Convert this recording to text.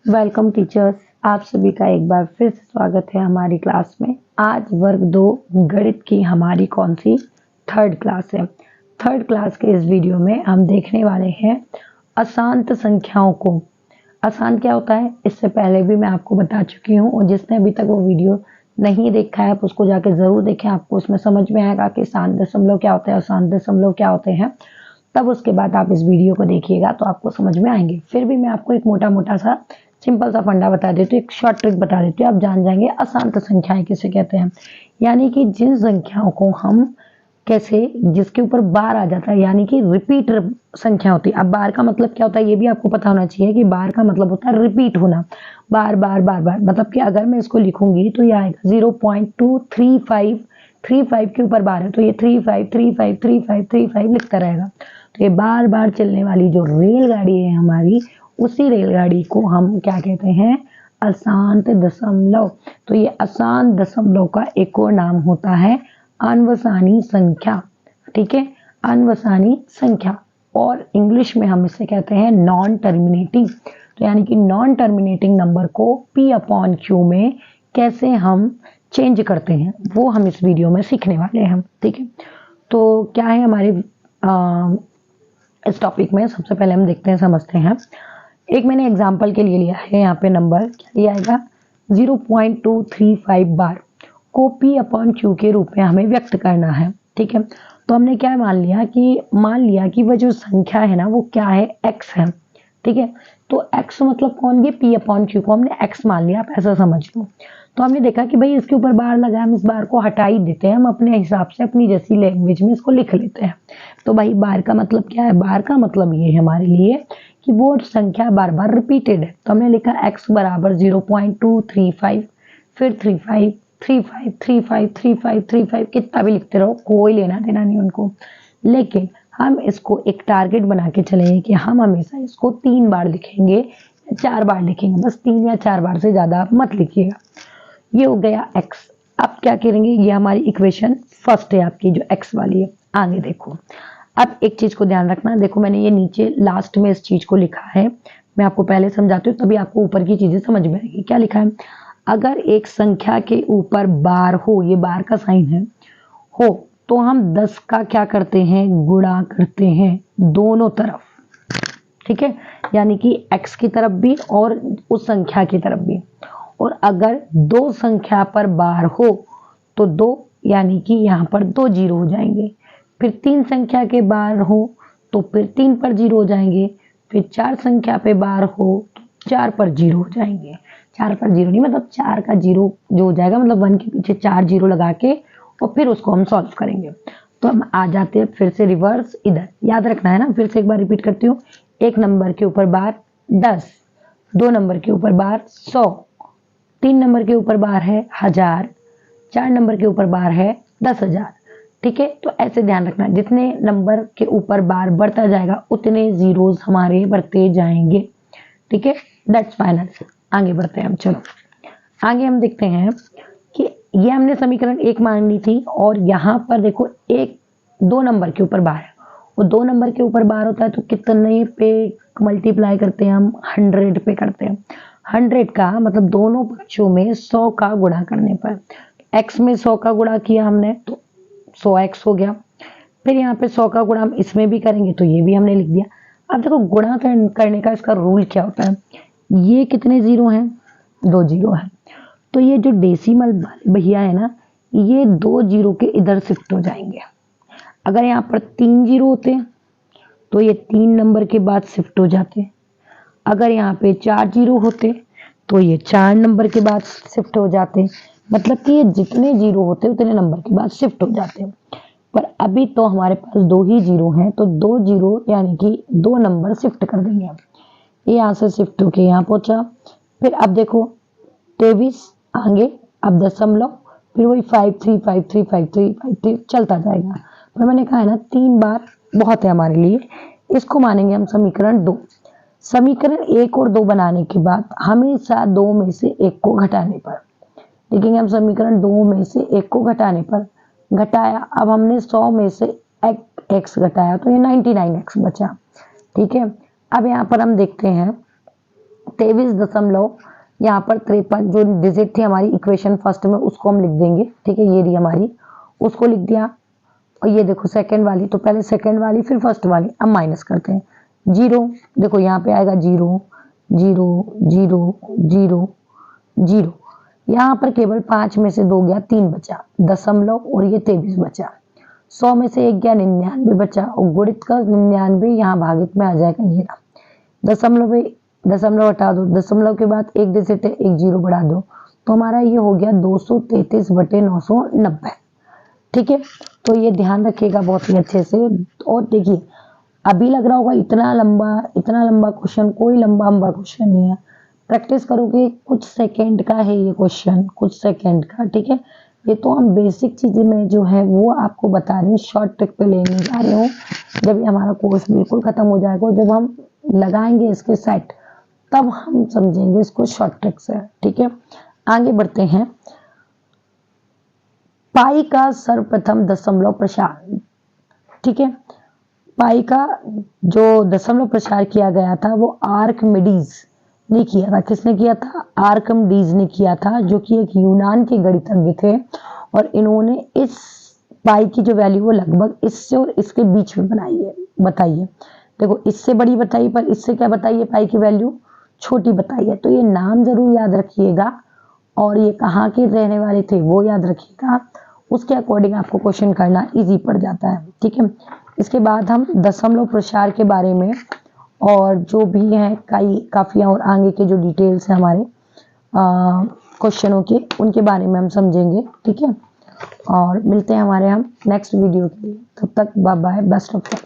Welcome teachers, आप सभी का एक बार फिर से स्वागत है हमारी क्लास में। आज वर्ग 2 गणित की हमारी कौन सी थर्ड क्लास है। थर्ड क्लास के इस वीडियो में हम देखने वाले हैं अशांत संख्याओं को। अशांत क्या होता है इससे पहले भी मैं आपको बता चुकी हूँ, और जिसने अभी तक वो वीडियो नहीं देखा है आप उसको जाके जरूर देखें। आपको उसमें समझ में आएगा कि शांत दशमलव क्या होता है, अशांत दशमलव क्या होते हैं। तब उसके बाद आप इस वीडियो को देखिएगा तो आपको समझ में आएंगे। फिर भी मैं आपको एक मोटा मोटा सा सिंपल सा फंडा बता देती हूँ, एक शॉर्ट ट्रिक बता देती हूँ, आप जान जाएंगे अशांत संख्याएं किसे कहते हैं। यानी कि जिन संख्याओं को हम कैसे, जिसके ऊपर बार आ जाता है, यानी कि रिपीट संख्या होती है। अब बार का मतलब क्या होता है ये भी आपको पता होना चाहिए कि बार का मतलब होता है रिपीट होना, बार बार बार बार। मतलब कि अगर मैं इसको लिखूंगी तो ये आएगा 0.235 के ऊपर बार है तो ये 35 लिखता रहेगा। तो ये बार बार चलने वाली जो रेलगाड़ी है हमारी, उसी रेलगाड़ी को हम क्या कहते हैं, अशांत दशमलव। तो ये अशांत दशमलव का एक और नाम होता है अनवसानी संख्या। ठीक है, अनवसानी संख्या, और इंग्लिश में हम इसे कहते हैं नॉन टर्मिनेटिंग। तो यानी कि नॉन टर्मिनेटिंग नंबर को P/Q में कैसे हम चेंज करते हैं वो हम इस वीडियो में सीखने वाले हैं। ठीक है, तो क्या है हमारे इस टॉपिक में, सबसे पहले हम देखते हैं, समझते हैं। एक मैंने एग्जांपल के लिए लिया है, यहाँ पे नंबर क्या दिया आएगा 0.235 बार को P/Q के रूप में हमें व्यक्त करना है। ठीक है, तो हमने क्या मान लिया कि वह जो संख्या है ना वो क्या है, x है। ठीक है, तो x मतलब कौन, ये P/Q को हमने x मान लिया, आप ऐसा समझ लो। तो हमने देखा कि भाई इसके ऊपर बार लगा, हम इस बार को हटा ही देते हैं, हम अपने हिसाब से अपनी जैसी लैंग्वेज में इसको लिख लेते हैं। तो भाई बार का मतलब क्या है, बार का मतलब ये है हमारे लिए कि वो संख्या बार बार रिपीटेड है। तो हमने लिखा x बराबर 0.235, फिर 35 35 35 35 35, कितना भी लिखते रहो, कोई लेना देना नहीं उनको। लेकिन हम इसको एक टारगेट बना के चलेंगे कि हम हमेशा इसको 3 बार लिखेंगे या 4 बार लिखेंगे, बस 3 या 4 बार से ज्यादा आप मत लिखिएगा। ये हो गया x। अब क्या करेंगे, ये हमारी इक्वेशन फर्स्ट है आपकी जो x वाली है। आगे देखो, अब एक चीज को ध्यान रखना, देखो मैंने ये नीचे लास्ट में इस चीज को लिखा है, मैं आपको पहले समझाती हूँ तभी आपको ऊपर की चीजें समझ में आएगी। क्या लिखा है, अगर एक संख्या के ऊपर बार हो, ये बार का साइन है, हो तो हम 10 का क्या करते हैं, गुणा करते हैं दोनों तरफ। ठीक है, यानी कि x की तरफ भी और उस संख्या की तरफ भी। और अगर दो संख्या पर बार हो तो 2, यानी कि यहाँ पर 2 जीरो हो जाएंगे। फिर 3 संख्या के बार हो तो फिर 3 पर जीरो हो जाएंगे। फिर 4 संख्या पे बार हो तो 4 पर जीरो हो जाएंगे। 4 पर जीरो नहीं, मतलब 4 का जीरो जो हो जाएगा, मतलब 1 के पीछे 4 जीरो लगा के और फिर उसको हम सॉल्व करेंगे। तो हम आ जाते हैं फिर से रिवर्स इधर, याद रखना है ना, फिर से एक बार रिपीट करती हूँ। एक नंबर के ऊपर बार 10, 2 नंबर के ऊपर बार 100, 3 नंबर के ऊपर बार है 1000, 4 नंबर के ऊपर बार है 10,000। ठीक है, तो ऐसे ध्यान रखना, जितने नंबर के ऊपर बार बढ़ता जाएगा उतने जीरोस हमारे बढ़ते जाएंगे। ठीक है, दैट्स फाइनल। आगे बढ़ते हैं हम, चलो आगे हम देखते हैं कि ये हमने समीकरण 1 मान ली थी, और यहाँ पर देखो 2 नंबर के ऊपर बार है, और 2 नंबर के ऊपर बार होता है तो कितने पे मल्टीप्लाई करते हैं हम, 100 पे करते हैं। 100 का मतलब दोनों पक्षों में 100 का गुणा करने पर, x में 100 का गुणा किया हमने तो 100x हो गया। फिर यहाँ पे 100 का गुणा हम इसमें भी करेंगे तो ये भी हमने लिख दिया। अब देखो गुणा करने का इसका रूल क्या होता है, ये कितने जीरो हैं, 2 जीरो है, तो ये जो डेसिमल भैया है ना, ये 2 जीरो के इधर शिफ्ट हो जाएंगे। अगर यहाँ पर 3 जीरो होते तो ये 3 नंबर के बाद शिफ्ट हो जाते। अगर यहाँ पे 4 जीरो होते तो ये 4 नंबर के बाद शिफ्ट हो जाते। मतलब कि ये जितने जीरो होते उतने नंबर के बाद शिफ्ट हो जाते। पर अभी तो हमारे पास 2 ही जीरो हैं, तो 2 जीरो यानी कि 2 नंबर शिफ्ट कर देंगे हम। ये यहाँ से शिफ्ट होके यहाँ पहुंचा। फिर अब देखो 23 आगे, अब दशमलव, फिर वही 53535353 चलता जाएगा। पर मैंने कहा है ना 3 बार बहुत है हमारे लिए, इसको मानेंगे हम समीकरण 2। समीकरण 1 और 2 बनाने के बाद हमेशा 2 में से 1 को घटाने पर देखेंगे, हम समीकरण 2 में से 1 को घटाने पर घटाया। अब हमने 100 में से x घटाया तो ये 99x बचा। ठीक है, अब यहाँ पर हम देखते हैं 23 दशमलव यहाँ पर 53 जो डिजिट थी हमारी इक्वेशन फर्स्ट में उसको हम लिख देंगे, ठीक है, ये रही हमारी, उसको लिख दिया। और ये देखो सेकंड वाली, तो पहले सेकंड वाली फिर फर्स्ट वाली, अब माइनस करते हैं। 0 देखो यहाँ पे आएगा 0 0 0 0 0, यहाँ पर केवल 5 में से 2 गया, 3 बचा, दशमलव और ये 23 बचा। 100 में से 1 गया, 99 बचा, और गुणित का 99 यहाँ भागित में आ जाएगा, ये रहा। दशमलव हटा दो, दशमलव के बाद एक डिजिट है, एक 0 बढ़ा दो, तो हमारा ये हो गया 233/990, ठीक है। तो ये ध्यान रखिएगा बहुत ही अच्छे से। और देखिए अभी लग रहा होगा इतना लंबा क्वेश्चन, कोई लंबा क्वेश्चन नहीं है। प्रैक्टिस करोगे, कुछ सेकंड का है ये क्वेश्चन, कुछ सेकंड का, ठीक है। ये तो हम बेसिक चीजें में जो है वो आपको बता रहे हैं, शॉर्ट ट्रिक पे लेने जा रहे हो। जब ये हमारा कोर्स बिल्कुल खत्म हो जाएगा, जब हम लगाएंगे इसके सेट, तब हम समझेंगे इसको शॉर्ट ट्रिक से, ठीक है। आगे बढ़ते हैं। पाई का सर्वप्रथम दशमलव प्रसार, ठीक है। पाई का जो दशमलव प्रसार किया गया था वो आर्किमिडीज ने किया था। किसने किया था? आर्किमिडीज ने किया था, जो कि एक यूनान के गणितज्ञ थे। और इन्होंने इस पाई की जो वैल्यू वो लगभग इससे और इसके बीच में बताई है। देखो इससे बड़ी बताई, पर इससे क्या बताई है, पाई की वैल्यू छोटी बताई है। तो ये नाम जरूर याद रखिएगा, और ये कहाँ के रहने वाले थे वो याद रखिएगा। उसके अकॉर्डिंग आपको क्वेश्चन करना इजी पड़ जाता है, ठीक है। इसके बाद हम दशमलव प्रसार के बारे में और जो भी है काफियां और आगे के जो डिटेल्स हैं हमारे क्वेश्चनों के, उनके बारे में हम समझेंगे, ठीक है। और मिलते हैं हम नेक्स्ट वीडियो के लिए। तब तक bye bye, best of luck.